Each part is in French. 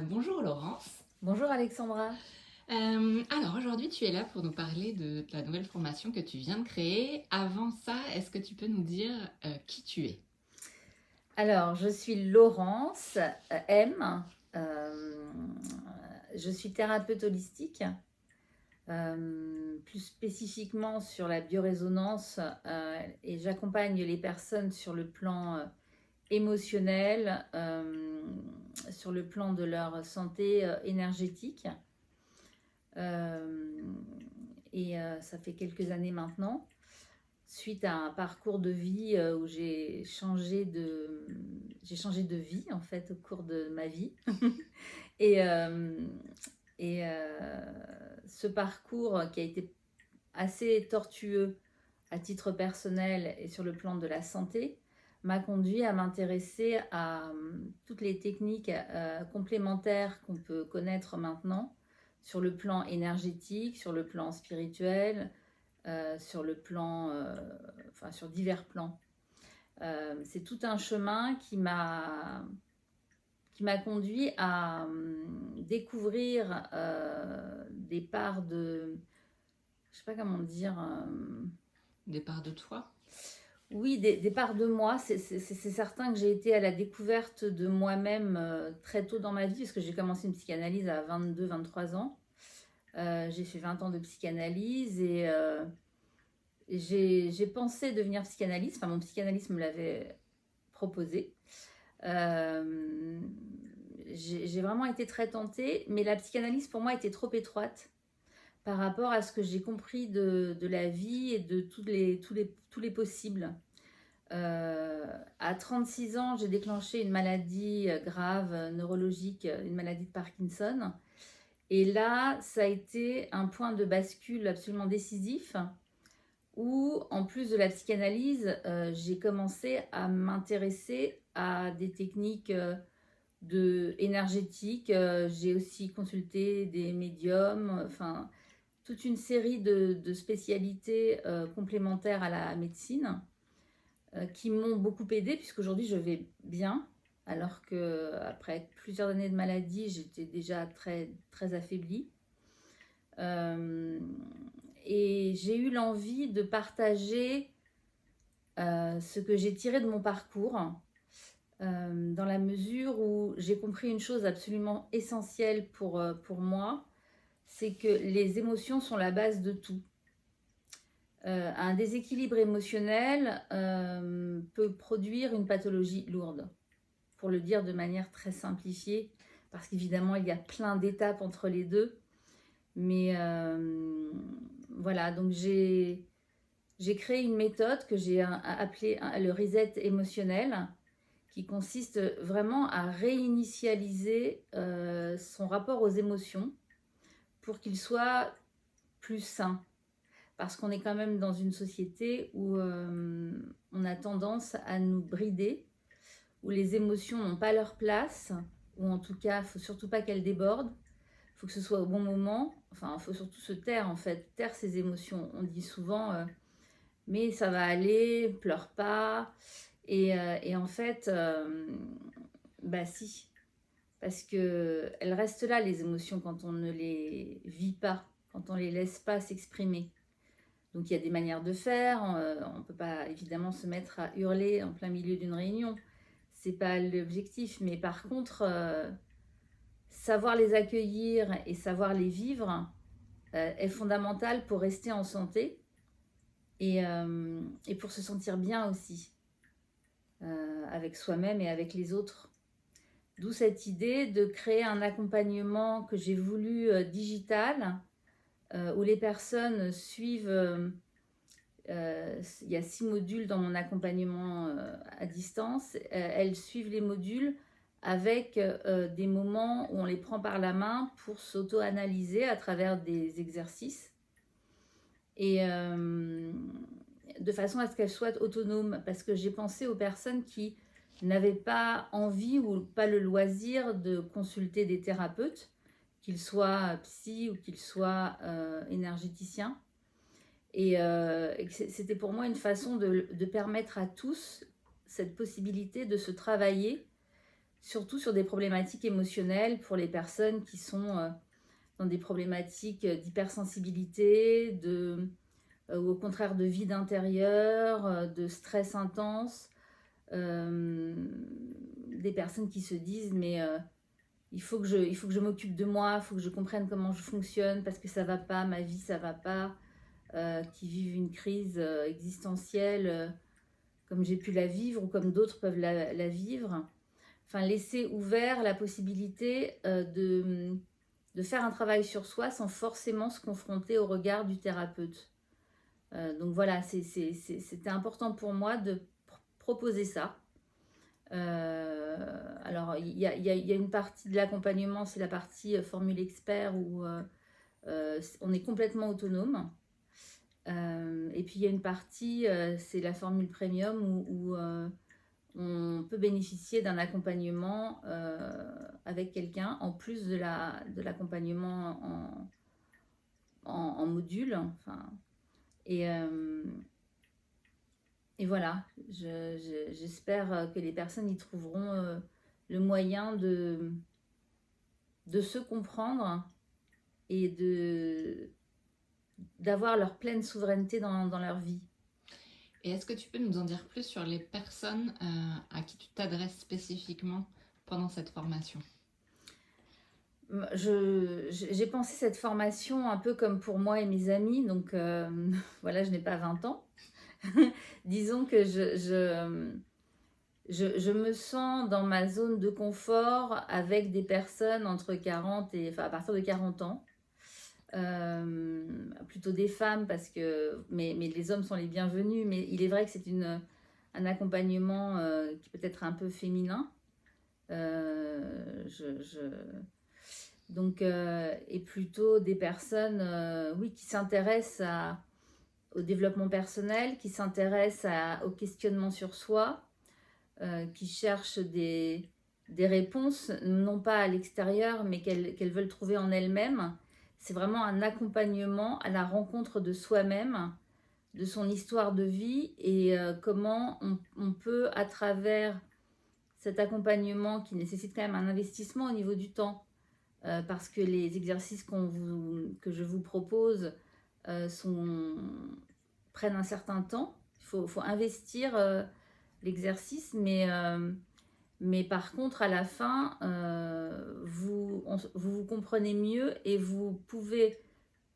Bonjour Laurence. Bonjour Alexandra. Alors aujourd'hui tu es là pour nous parler de la nouvelle formation que tu viens de créer. Avant ça, est-ce que tu peux nous dire qui tu es? Alors, je suis Laurence M. Euh, je suis thérapeute holistique, plus spécifiquement sur la biorésonance, et j'accompagne les personnes sur le plan émotionnel, sur le plan de leur santé énergétique. Euh, Ça fait quelques années maintenant, suite à un parcours de vie où j'ai changé de vie en fait au cours de ma vie. et euh, Ce parcours qui a été assez tortueux à titre personnel et sur le plan de la santé m'a conduit à m'intéresser à toutes les techniques complémentaires qu'on peut connaître maintenant sur le plan énergétique, sur le plan spirituel, sur le plan, enfin sur divers plans. C'est tout un chemin qui m'a conduit à découvrir des parts de, je sais pas comment dire, Des parts de toi? oui, des parts de moi. C'est certain que j'ai été à la découverte de moi-même très tôt dans ma vie, parce que j'ai commencé une psychanalyse à 22-23 ans. J'ai fait 20 ans de psychanalyse et j'ai pensé devenir psychanalyste. Enfin, mon psychanalyste me l'avait proposé. Euh, j'ai vraiment été très tentée, mais la psychanalyse pour moi était trop étroite par rapport à ce que j'ai compris de la vie et de tous les possibles. À 36 ans, j'ai déclenché une maladie grave, neurologique, une maladie de Parkinson. Et là, ça a été un point de bascule absolument décisif où, en plus de la psychanalyse, j'ai commencé à m'intéresser à des techniques énergétiques. J'ai aussi consulté des médiums, enfin, toute une série de spécialités complémentaires à la médecine qui m'ont beaucoup aidée, puisqu'aujourd'hui je vais bien, alors que après plusieurs années de maladie, j'étais déjà très, très affaiblie. Euh, et j'ai eu l'envie de partager ce que j'ai tiré de mon parcours, dans la mesure où j'ai compris une chose absolument essentielle pour moi, c'est que les émotions sont la base de tout. Un déséquilibre émotionnel peut produire une pathologie lourde, pour le dire de manière très simplifiée, parce qu'évidemment il y a plein d'étapes entre les deux. Mais voilà, donc j'ai créé une méthode que j'ai appelée le reset émotionnel, qui consiste vraiment à réinitialiser son rapport aux émotions pour qu'il soit plus sain. Parce qu'on est quand même dans une société où on a tendance à nous brider, où les émotions n'ont pas leur place, ou en tout cas, il ne faut surtout pas qu'elles débordent. Il faut que ce soit au bon moment. Enfin, il faut surtout se taire, en fait, taire ses émotions. On dit souvent, mais ça va aller, pleure pas. Et en fait, bah si, parce qu'elles restent là, les émotions, quand on ne les vit pas, quand on ne les laisse pas s'exprimer. Donc il y a des manières de faire. On ne peut pas évidemment se mettre à hurler en plein milieu d'une réunion. C'est pas l'objectif. Mais par contre, savoir les accueillir et savoir les vivre est fondamental pour rester en santé et pour se sentir bien aussi avec soi-même et avec les autres. D'où cette idée de créer un accompagnement que j'ai voulu digital, où les personnes suivent. Il y a 6 modules dans mon accompagnement à distance. Elles suivent les modules avec des moments où on les prend par la main pour s'auto-analyser à travers des exercices. Et de façon à ce qu'elles soient autonomes. Parce que j'ai pensé aux personnes qui n'avaient pas envie ou pas le loisir de consulter des thérapeutes, qu'ils soient psy ou qu'ils soient énergéticiens. Et c'était pour moi une façon de permettre à tous cette possibilité de se travailler surtout sur des problématiques émotionnelles pour les personnes qui sont dans des problématiques d'hypersensibilité, ou au contraire de vide intérieur, de stress intense, des personnes qui se disent mais il faut que je m'occupe de moi, il faut que je comprenne comment je fonctionne parce que ça va pas, ma vie ça va pas, qui vivent une crise existentielle comme j'ai pu la vivre ou comme d'autres peuvent la vivre. Enfin, laisser ouvert la possibilité de faire un travail sur soi sans forcément se confronter au regard du thérapeute. Donc voilà, c'était important pour moi de proposer ça. Alors, il y a une partie de l'accompagnement, c'est la partie formule expert où on est complètement autonome. Et puis, il y a une partie, c'est la formule premium où on peut bénéficier d'un accompagnement avec quelqu'un en plus de l'accompagnement en module. Enfin, et voilà, j'espère que les personnes y trouveront le moyen de se comprendre et d'avoir leur pleine souveraineté dans leur vie. Et est-ce que tu peux nous en dire plus sur les personnes à qui tu t'adresses spécifiquement pendant cette formation ? J'ai pensé cette formation un peu comme pour moi et mes amis, donc voilà, je n'ai pas 20 ans. Disons que je me sens dans ma zone de confort avec des personnes entre 40 et, enfin, à partir de 40 ans. Plutôt des femmes mais les hommes sont les bienvenus, mais il est vrai que c'est un accompagnement qui peut être un peu féminin. Donc, et plutôt des personnes oui, qui s'intéressent au développement personnel, qui s'intéressent au questionnement sur soi, qui cherchent des réponses, non pas à l'extérieur, mais qu'elles veulent trouver en elles-mêmes. C'est vraiment un accompagnement à la rencontre de soi-même, de son histoire de vie et comment on peut, à travers cet accompagnement qui nécessite quand même un investissement au niveau du temps, parce que les exercices que je vous propose prennent un certain temps. Il faut investir l'exercice, mais par contre, à la fin, vous vous comprenez mieux et vous pouvez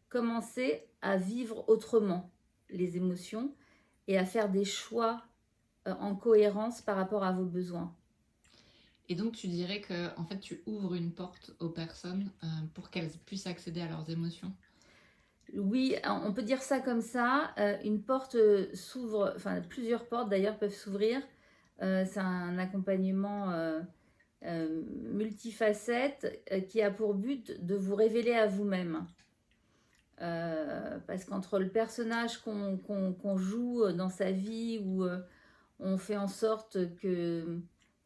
commencer à vivre autrement les émotions et à faire des choix en cohérence par rapport à vos besoins. Et donc, tu dirais que en fait, tu ouvres une porte aux personnes pour qu'elles puissent accéder à leurs émotions ? Oui, on peut dire ça comme ça. Une porte s'ouvre, enfin plusieurs portes d'ailleurs peuvent s'ouvrir. C'est un accompagnement multifacette qui a pour but de vous révéler à vous-même. Parce qu'entre le personnage qu'on joue dans sa vie, où on fait en sorte que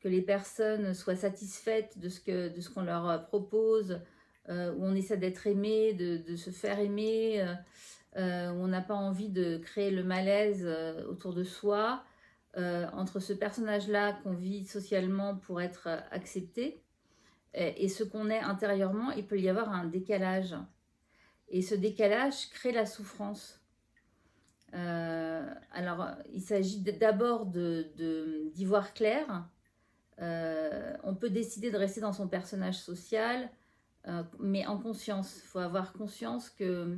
les personnes soient satisfaites de ce qu'on leur propose, où on essaie d'être aimé, de se faire aimer, où on n'a pas envie de créer le malaise autour de soi, entre ce personnage-là qu'on vit socialement pour être accepté et ce qu'on est intérieurement, il peut y avoir un décalage. Et ce décalage crée la souffrance. Alors, il s'agit d'abord d'y voir clair. On peut décider de rester dans son personnage social, mais en conscience. Il faut avoir conscience que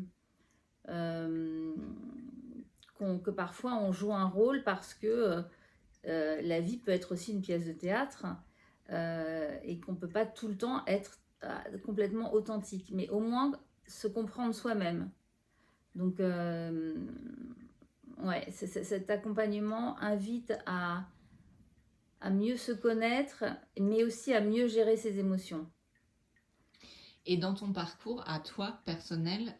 parfois on joue un rôle parce que la vie peut être aussi une pièce de théâtre et qu'on ne peut pas tout le temps être complètement authentique, mais au moins se comprendre soi-même. Donc, ouais, cet accompagnement invite à mieux se connaître, mais aussi à mieux gérer ses émotions. Et dans ton parcours, à toi, personnel,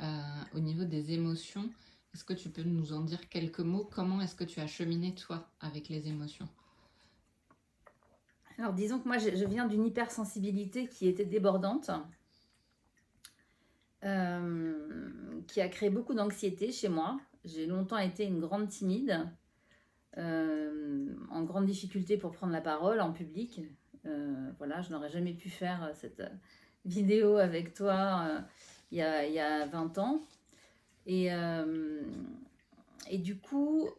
au niveau des émotions, est-ce que tu peux nous en dire quelques mots ? Comment est-ce que tu as cheminé, toi, avec les émotions ? Alors, disons que moi, je viens d'une hypersensibilité qui était débordante, qui a créé beaucoup d'anxiété chez moi. J'ai longtemps été une grande timide, en grande difficulté pour prendre la parole en public. Voilà, je n'aurais jamais pu faire cette vidéo avec toi il y a 20 ans. Et du coup,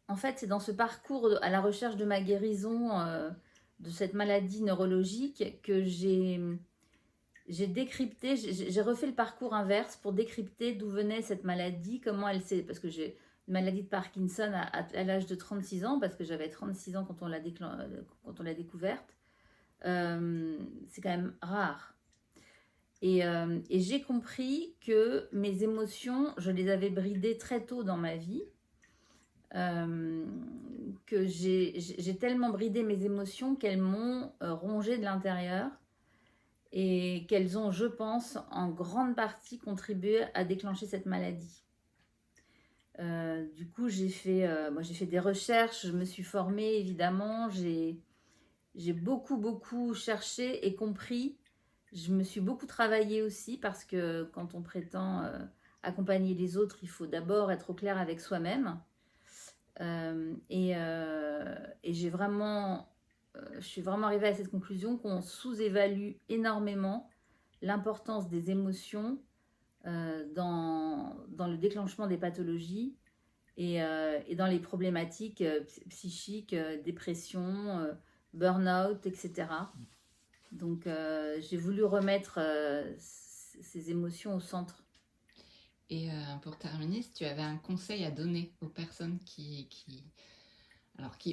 en fait, c'est dans ce parcours à la recherche de ma guérison de cette maladie neurologique que j'ai décrypté, j'ai refait le parcours inverse pour décrypter d'où venait cette maladie, comment elle s'est... Parce que j'ai une maladie de Parkinson à l'âge de 36 ans, parce que j'avais 36 ans quand on l'a découverte. C'est quand même rare. Et j'ai compris que mes émotions, je les avais bridées très tôt dans ma vie. Que j'ai tellement bridé mes émotions qu'elles m'ont rongée de l'intérieur et qu'elles ont, je pense, en grande partie contribué à déclencher cette maladie. Du coup, moi, j'ai fait des recherches, je me suis formée évidemment, j'ai beaucoup cherché et compris. Je me suis beaucoup travaillée aussi parce que quand on prétend accompagner les autres, il faut d'abord être au clair avec soi-même. Et je suis vraiment arrivée à cette conclusion qu'on sous-évalue énormément l'importance des émotions dans le déclenchement des pathologies et dans les problématiques psychiques, dépression, burn-out, etc. Donc j'ai voulu remettre ces émotions au centre. Et pour terminer, si tu avais un conseil à donner aux personnes qui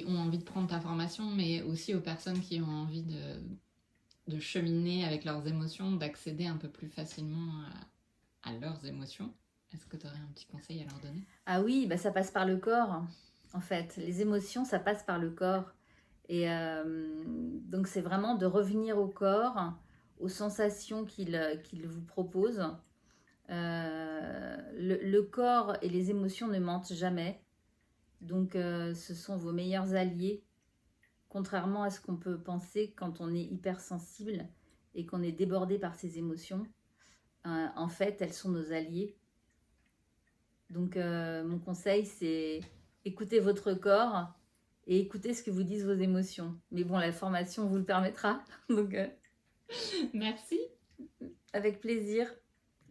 ont envie de prendre ta formation, mais aussi aux personnes qui ont envie de cheminer avec leurs émotions, d'accéder un peu plus facilement à leurs émotions, est-ce que tu aurais un petit conseil à leur donner? Ah oui, bah ça passe par le corps, en fait. Les émotions, ça passe par le corps. Et donc c'est vraiment de revenir au corps, aux sensations qu'il vous propose. Le corps et les émotions ne mentent jamais. Donc ce sont vos meilleurs alliés, contrairement à ce qu'on peut penser quand on est hypersensible et qu'on est débordé par ses émotions. En fait, elles sont nos alliés. Donc mon conseil, c'est écoutez votre corps et écoutez ce que vous disent vos émotions. Mais bon, la formation vous le permettra. Donc Merci. avec plaisir.